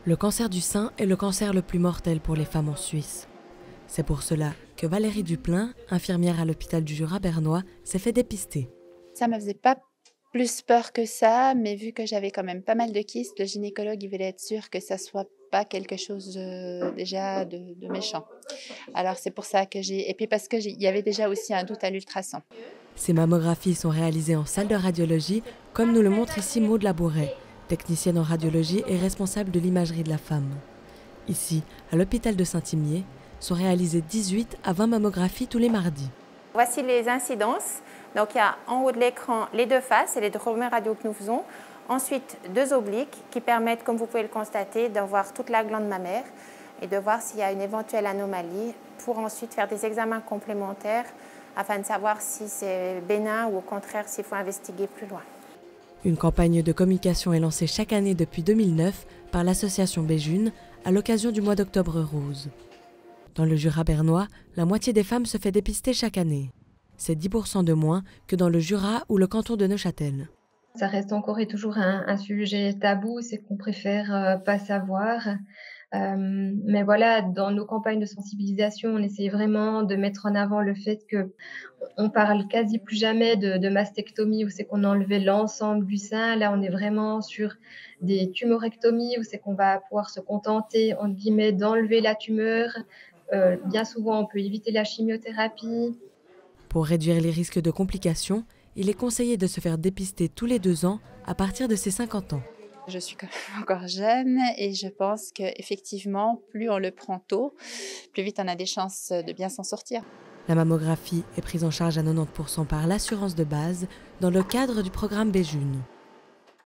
Le cancer du sein est le cancer le plus mortel pour les femmes en Suisse. C'est pour cela que Valérie Duplain, infirmière à l'hôpital du Jura bernois, s'est fait dépister. Ça ne me faisait pas plus peur que ça, mais vu que j'avais quand même pas mal de kystes, le gynécologue il voulait être sûr que ça soit pas quelque chose déjà de méchant. Alors c'est pour ça que et puis parce qu'il y avait déjà aussi un doute à l'ultrason. Ces mammographies sont réalisées en salle de radiologie, comme nous le montre ici Maud Labouret, technicienne en radiologie et responsable de l'imagerie de la femme. Ici, à l'hôpital de Saint-Imier, sont réalisées 18 à 20 mammographies tous les mardis. Voici les incidences. Donc il y a en haut de l'écran les deux faces, c'est les premières radios que nous faisons. Ensuite, deux obliques qui permettent, comme vous pouvez le constater, de voir toute la glande mammaire et de voir s'il y a une éventuelle anomalie pour ensuite faire des examens complémentaires afin de savoir si c'est bénin ou au contraire s'il faut investiguer plus loin. Une campagne de communication est lancée chaque année depuis 2009 par l'association Béjune à l'occasion du mois d'Octobre Rose. Dans le Jura bernois, la moitié des femmes se fait dépister chaque année. C'est 10% de moins que dans le Jura ou le canton de Neuchâtel. Ça reste encore et toujours un sujet tabou, c'est qu'on préfère pas savoir. Mais voilà, dans nos campagnes de sensibilisation, on essaie vraiment de mettre en avant le fait qu'on parle quasi plus jamais de mastectomie, où c'est qu'on a enlevé l'ensemble du sein. Là, on est vraiment sur des tumorectomies, où c'est qu'on va pouvoir se contenter, entre guillemets, d'enlever la tumeur. Bien souvent, on peut éviter la chimiothérapie. Pour réduire les risques de complications, il est conseillé de se faire dépister tous les 2 ans à partir de ses 50 ans. Je suis quand même encore jeune et je pense qu'effectivement, plus on le prend tôt, plus vite on a des chances de bien s'en sortir. La mammographie est prise en charge à 90% par l'assurance de base dans le cadre du programme Béjune.